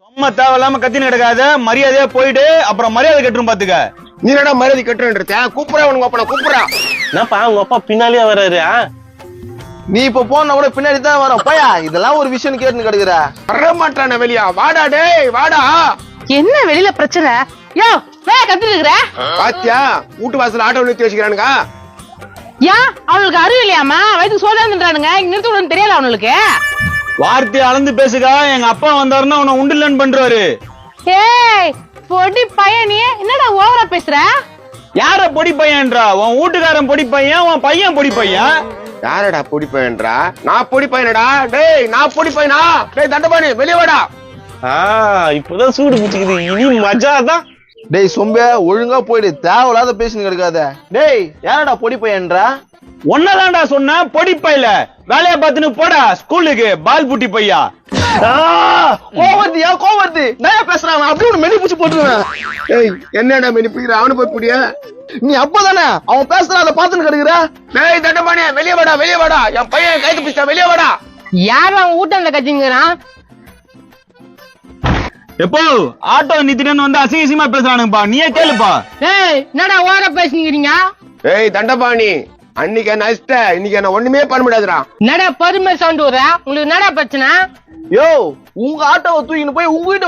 அம்மா தேவையில்லாம கத்தின்னு கிடக்காத, மரியாதையா போயிட்டு அப்புறம் மரியாதை கட்டுரும் பாத்துக்க. நீ என்னடா மரியாதை கட்டுறேன் கூப்பிடா உனக்கு அப்பா கூப்பிடா. என்னப்பா உங்க அப்பா பின்னாலேயே வர்றாரு? நீ இப்ப போனா கூட பின்னாடி தான் வரும். பையா இதெல்லாம் ஒரு விஷயம் கேட்டுன்னு கிடக்குற. வர மாட்டான வெளியா வாடா டேய் வாடா. என்ன வெளியில பிரச்சனை? யோ கத்திட்டு இருக்கிற பாத்தியா வீட்டு வாசல் ஆட்டோ நிறுத்தி வச்சுக்கிறானுங்க. ஏன் அவனுக்கு அறிவு இல்லையாமா? வயிற்று சோதான்றானுங்க, இங்க நிறுத்த விடணும் தெரியாது அவனுக்கு. வார்த்தையை அளந்து பேசுகா. எங்க அப்பா வந்தாருன்னா உன்னை உண்டுலன்னு பண்றாரு. ஏய் பொடி பையனே, என்னடா ஓவரா பேசுற? யார பொடி பையன்றா? உன் வீட்டுக்காரன் பொடி பையன், உன் பையன் பொடி பையன். யாரடா பொடி பையன்றா? நான் பொடி பையனடா டேய், நான் பொடி பையனா? டேய் தண்டபாணி வெளிய வாடா. இப்பதான் சூடு பிடிச்சிக்குது, இனி மஜா தான். டேய் சொம்பே ஒழுங்கா போயிடு, தேவையில்லாத பேசின்னு கிடக்காத. டேய் யாரடா பொடி பையன்றா? ஒன்னதான்டா சொன்ன பொடி பையில. வேலைய பார்த்துன்னு போடா ஸ்கூலுக்கு, பால் புட்டி பையா. கோவர்த்தியா கோவர்த்தி நான் பேசுறான், அப்படி ஒண்ணு மெனி பூச்சி போட்டுருவேன். டேய் என்னடா மெனி பிடிக்கிற? அவனு போய் புடியா? நீ அப்பதானே அவன் பேசுறான் அதை பாத்துன்னு கிடக்குற. டேய் தண்டபாணி வெளிய வாடா வெளிய வாடா. என் பையன் கைது பிடிச்சா வெளிய வாடா. யார் அவன் ஊட்டம்ல கத்திங்கிறான்? எப்போ ஆட்டோ நித்திரன்னு வந்து அசிங்கமா பேசுறானுங்கப்பா, நீயே கேளுப்பா. ஏய் என்னடா ஓவரா பேசுறீங்க? டேய் தண்டபாணி அன்னைக்கு என்ன அஷ்ட, இன்னைக்கு என்ன ஒண்ணுமே பண்ண முடியாதுடா. என்னடா பொறுமை சவுண்ட் வர? உங்களுக்கு என்னடா பிரச்சனை? யோ உங்க ஆட்டோவை தூக்கின்னு போய் உங்க வீட்டு